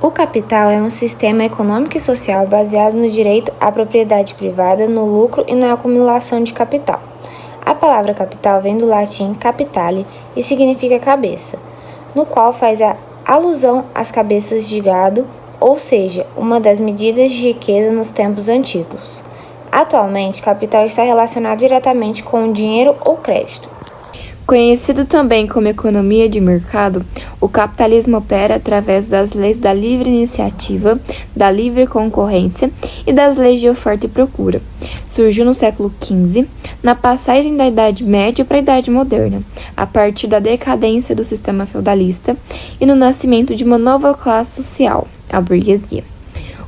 O capital é um sistema econômico e social baseado no direito à propriedade privada, no lucro e na acumulação de capital. A palavra capital vem do latim capitale e significa cabeça, no qual faz a alusão às cabeças de gado, ou seja, uma das medidas de riqueza nos tempos antigos. Atualmente, capital está relacionado diretamente com o dinheiro ou crédito. Conhecido também como economia de mercado, o capitalismo opera através das leis da livre iniciativa, da livre concorrência e das leis de oferta e procura. Surgiu no século XV, na passagem da Idade Média para a Idade Moderna, a partir da decadência do sistema feudalista e no nascimento de uma nova classe social, a burguesia.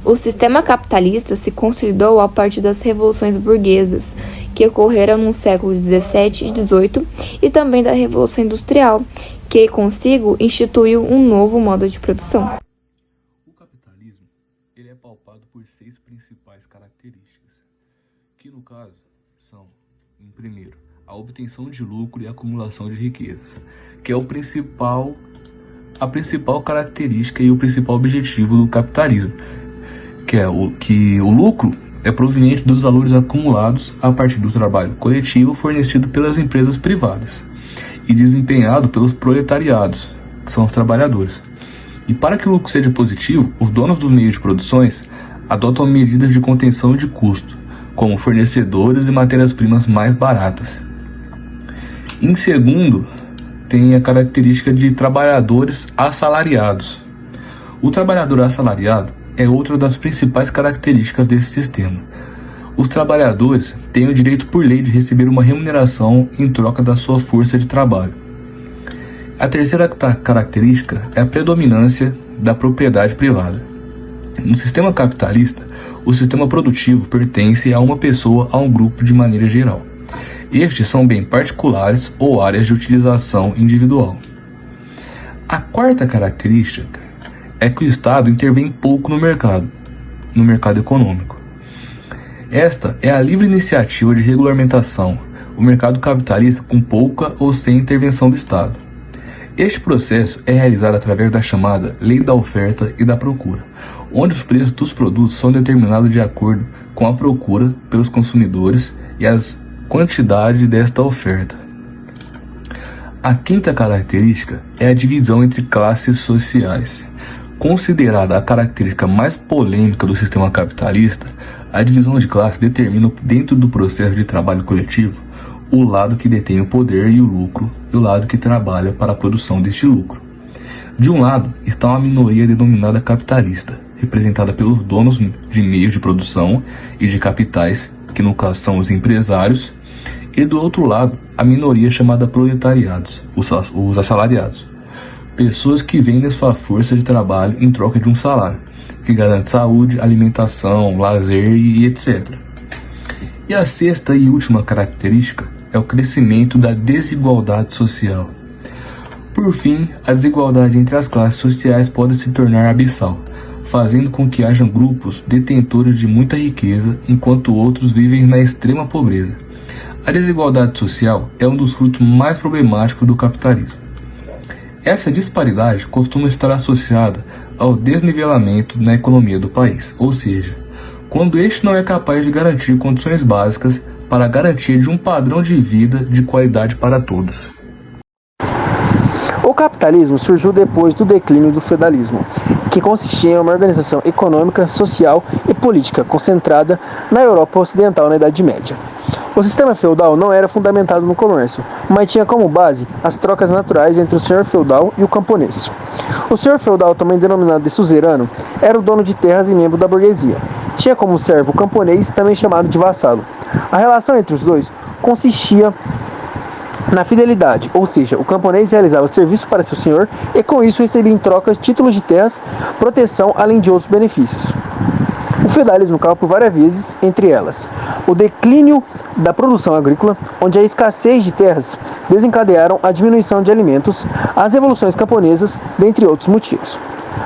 O sistema capitalista se consolidou a partir das revoluções burguesas, que ocorreram no século XVII e XVIII, e também da Revolução Industrial, que consigo instituiu um novo modo de produção. O capitalismo ele é pautado por 6 principais características, que no caso são, em primeiro, a obtenção de lucro e a acumulação de riquezas, que é a principal característica e o principal objetivo do capitalismo, que o lucro é proveniente dos valores acumulados a partir do trabalho coletivo fornecido pelas empresas privadas e desempenhado pelos proletariados, que são os trabalhadores. E para que o lucro seja positivo, os donos dos meios de produções adotam medidas de contenção de custo, como fornecedores e matérias-primas mais baratas. Em segundo, tem a característica de trabalhadores assalariados. O trabalhador assalariado é outra das principais características desse sistema. Os trabalhadores têm o direito por lei de receber uma remuneração em troca da sua força de trabalho. A terceira característica é a predominância da propriedade privada. No sistema capitalista, o sistema produtivo pertence a uma pessoa ou a um grupo de maneira geral. Estes são bens particulares ou áreas de utilização individual. A quarta característica é que o Estado intervém pouco no mercado econômico. Esta é a livre iniciativa de regulamentação, o mercado capitalista com pouca ou sem intervenção do Estado. Este processo é realizado através da chamada Lei da Oferta e da Procura, onde os preços dos produtos são determinados de acordo com a procura pelos consumidores e as quantidade desta oferta. A quinta característica é a divisão entre classes sociais. Considerada a característica mais polêmica do sistema capitalista, a divisão de classe determina, dentro do processo de trabalho coletivo, o lado que detém o poder e o lucro e o lado que trabalha para a produção deste lucro. De um lado está uma minoria denominada capitalista, representada pelos donos de meios de produção e de capitais, que no caso são os empresários, e do outro lado a minoria chamada proletariados, os assalariados. Pessoas que vendem sua força de trabalho em troca de um salário, que garante saúde, alimentação, lazer e etc. E a sexta e última característica é o crescimento da desigualdade social. Por fim, a desigualdade entre as classes sociais pode se tornar abissal, fazendo com que hajam grupos detentores de muita riqueza, enquanto outros vivem na extrema pobreza. A desigualdade social é um dos frutos mais problemáticos do capitalismo. Essa disparidade costuma estar associada ao desnivelamento na economia do país, ou seja, quando este não é capaz de garantir condições básicas para a garantia de um padrão de vida de qualidade para todos. O capitalismo surgiu depois do declínio do feudalismo, que consistia em uma organização econômica, social e política concentrada na Europa Ocidental na Idade Média. O sistema feudal não era fundamentado no comércio, mas tinha como base as trocas naturais entre o senhor feudal e o camponês. O senhor feudal, também denominado de suzerano, era o dono de terras e membro da burguesia. Tinha como servo o camponês, também chamado de vassalo. A relação entre os dois consistia na fidelidade, ou seja, o camponês realizava serviço para seu senhor e com isso recebia em troca títulos de terras, proteção, além de outros benefícios. O feudalismo caiu por várias vezes, entre elas o declínio da produção agrícola, onde a escassez de terras desencadearam a diminuição de alimentos, as revoluções camponesas, dentre outros motivos.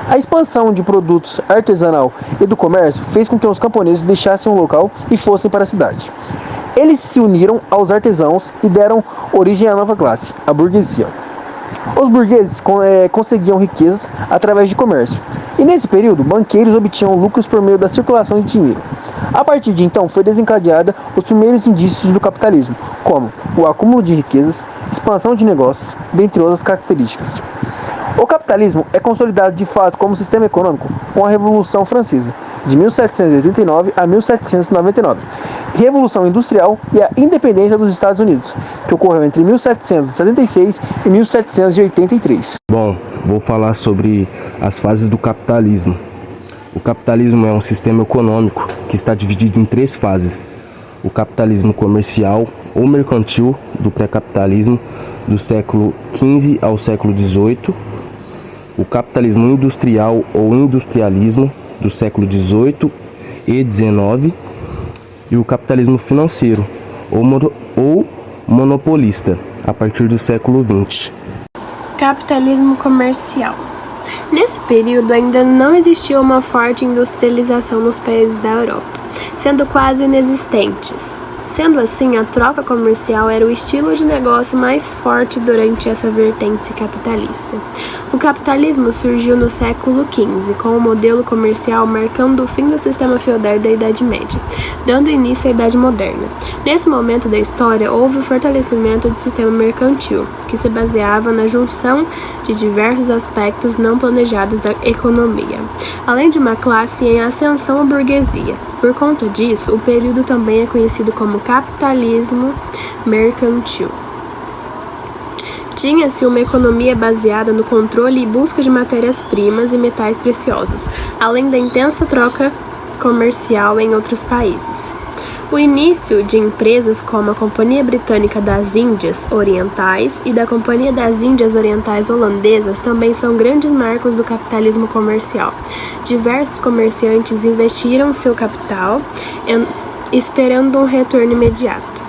A expansão de produtos artesanal e do comércio fez com que os camponeses deixassem o local e fossem para a cidade. Eles se uniram aos artesãos e deram origem à nova classe, a burguesia. Os burgueses conseguiam riquezas através de comércio, e nesse período, banqueiros obtinham lucros por meio da circulação de dinheiro. A partir de então, foi desencadeada os primeiros indícios do capitalismo, como o acúmulo de riquezas, expansão de negócios, dentre outras características. O capitalismo é consolidado de fato como sistema econômico com a Revolução Francesa, de 1789 a 1799, Revolução Industrial e a independência dos Estados Unidos, que ocorreu entre 1776 e 1783. Bom, vou falar sobre as fases do capitalismo. O capitalismo é um sistema econômico que está dividido em 3 fases. O capitalismo comercial ou mercantil do pré-capitalismo do século XV ao século XVIII, o capitalismo industrial ou industrialismo do século XVIII e XIX e o capitalismo financeiro ou monopolista a partir do século XX. Capitalismo comercial. Nesse período ainda não existia uma forte industrialização nos países da Europa, sendo quase inexistentes. Sendo assim, a troca comercial era o estilo de negócio mais forte durante essa vertente capitalista. O capitalismo surgiu no século XV, com o modelo comercial marcando o fim do sistema feudal da Idade Média, dando início à Idade Moderna. Nesse momento da história, houve o fortalecimento do sistema mercantil, que se baseava na junção de diversos aspectos não planejados da economia, além de uma classe em ascensão à burguesia. Por conta disso, o período também é conhecido como capitalismo mercantil. Tinha-se uma economia baseada no controle e busca de matérias-primas e metais preciosos, além da intensa troca comercial em outros países. O início de empresas como a Companhia Britânica das Índias Orientais e da Companhia das Índias Orientais Holandesas também são grandes marcos do capitalismo comercial. Diversos comerciantes investiram seu capital esperando um retorno imediato.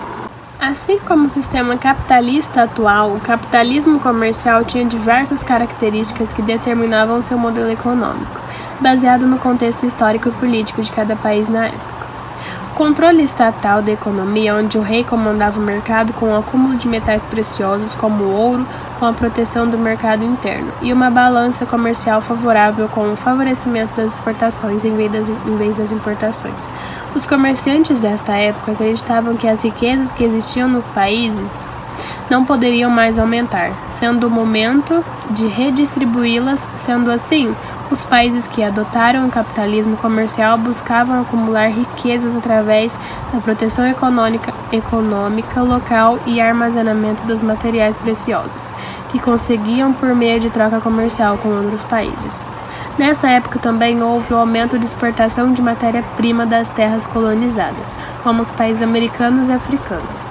Assim como o sistema capitalista atual, o capitalismo comercial tinha diversas características que determinavam seu modelo econômico, baseado no contexto histórico e político de cada país na época. O controle estatal da economia, onde o rei comandava o mercado com o acúmulo de metais preciosos como o ouro, com a proteção do mercado interno, e uma balança comercial favorável com o favorecimento das exportações em vez das importações. Os comerciantes desta época acreditavam que as riquezas que existiam nos países não poderiam mais aumentar, sendo o momento de redistribuí-las. Sendo assim, os países que adotaram o capitalismo comercial buscavam acumular riquezas através da proteção econômica local e armazenamento dos materiais preciosos, que conseguiam por meio de troca comercial com outros países. Nessa época também houve o aumento de exportação de matéria-prima das terras colonizadas, como os países americanos e africanos.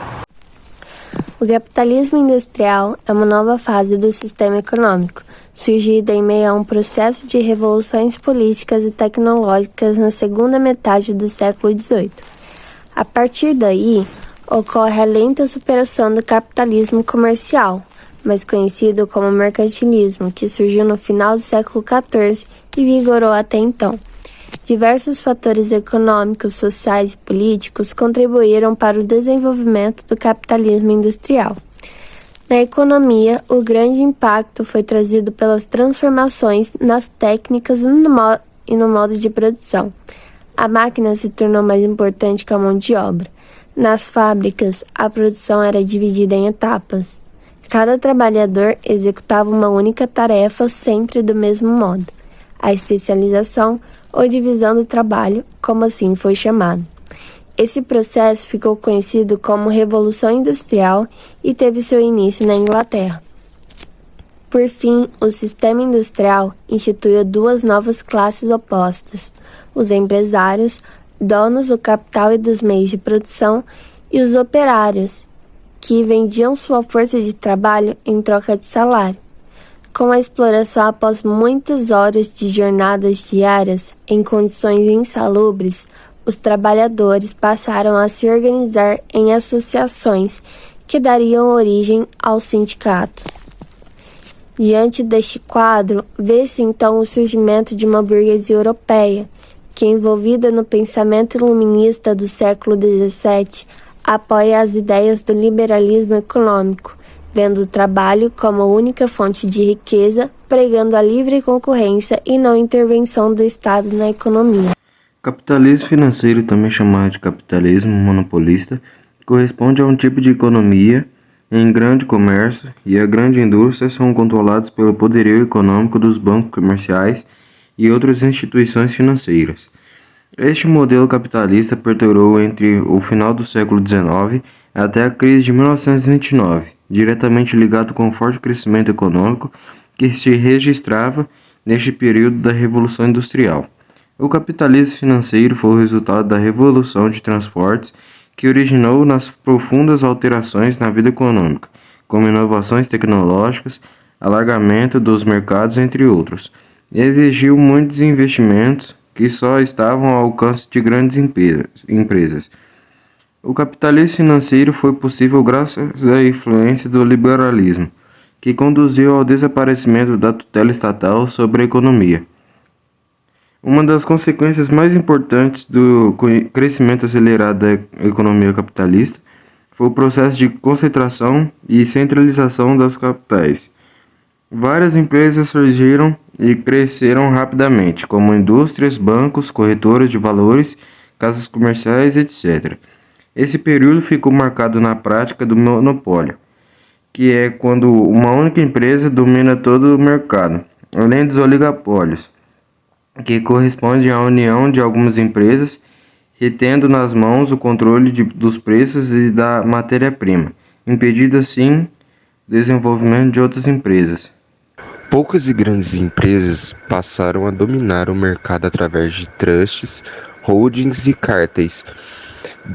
O capitalismo industrial é uma nova fase do sistema econômico, surgida em meio a um processo de revoluções políticas e tecnológicas na segunda metade do século XVIII. A partir daí, ocorre a lenta superação do capitalismo comercial, mais conhecido como mercantilismo, que surgiu no final do século XIV e vigorou até então. Diversos fatores econômicos, sociais e políticos contribuíram para o desenvolvimento do capitalismo industrial. Na economia, o grande impacto foi trazido pelas transformações nas técnicas e no modo de produção. A máquina se tornou mais importante que a mão de obra. Nas fábricas, a produção era dividida em etapas. Cada trabalhador executava uma única tarefa sempre do mesmo modo. A especialização ou divisão do trabalho, como assim foi chamado. Esse processo ficou conhecido como Revolução Industrial e teve seu início na Inglaterra. Por fim, o sistema industrial instituiu 2 novas classes opostas: os empresários, donos do capital e dos meios de produção, e os operários, que vendiam sua força de trabalho em troca de salário. Com a exploração após muitas horas de jornadas diárias em condições insalubres, os trabalhadores passaram a se organizar em associações que dariam origem aos sindicatos. Diante deste quadro, vê-se então o surgimento de uma burguesia europeia, que, envolvida no pensamento iluminista do século XVII, apoia as ideias do liberalismo econômico, vendo o trabalho como a única fonte de riqueza, pregando a livre concorrência e não intervenção do Estado na economia. Capitalismo financeiro, também chamado de capitalismo monopolista, corresponde a um tipo de economia em grande comércio e a grande indústria são controlados pelo poderio econômico dos bancos comerciais e outras instituições financeiras. Este modelo capitalista perdurou entre o final do século XIX até a crise de 1929, diretamente ligado com o forte crescimento econômico que se registrava neste período da Revolução Industrial. O capitalismo financeiro foi o resultado da revolução de transportes que originou nas profundas alterações na vida econômica, como inovações tecnológicas, alargamento dos mercados, entre outros. Exigiu muitos investimentos que só estavam ao alcance de grandes empresas. O capitalismo financeiro foi possível graças à influência do liberalismo, que conduziu ao desaparecimento da tutela estatal sobre a economia. Uma das consequências mais importantes do crescimento acelerado da economia capitalista foi o processo de concentração e centralização das capitais. Várias empresas surgiram e cresceram rapidamente, como indústrias, bancos, corretoras de valores, casas comerciais, etc. Esse período ficou marcado na prática do monopólio, que é quando uma única empresa domina todo o mercado, além dos oligopólios, que corresponde à união de algumas empresas, retendo nas mãos o controle dos preços e da matéria-prima, impedindo assim o desenvolvimento de outras empresas. Poucas e grandes empresas passaram a dominar o mercado através de trusts, holdings e cárteis.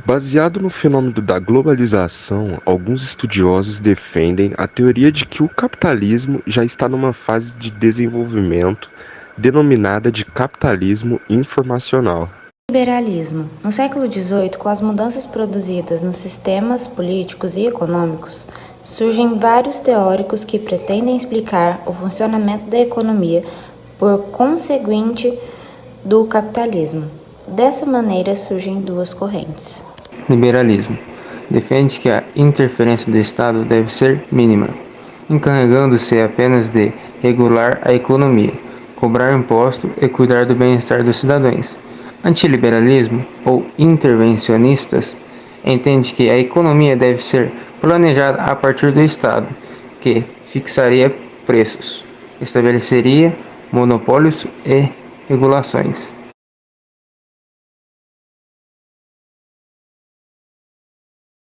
Baseado no fenômeno da globalização, alguns estudiosos defendem a teoria de que o capitalismo já está numa fase de desenvolvimento denominada de capitalismo informacional. Liberalismo. No século XVIII, com as mudanças produzidas nos sistemas políticos e econômicos, surgem vários teóricos que pretendem explicar o funcionamento da economia por conseguinte do capitalismo. Dessa maneira surgem duas correntes. Liberalismo. Defende que a interferência do Estado deve ser mínima, encarregando-se apenas de regular a economia, cobrar imposto e cuidar do bem-estar dos cidadãos. Antiliberalismo, ou intervencionistas, entende que a economia deve ser planejada a partir do Estado, que fixaria preços, estabeleceria monopólios e regulações.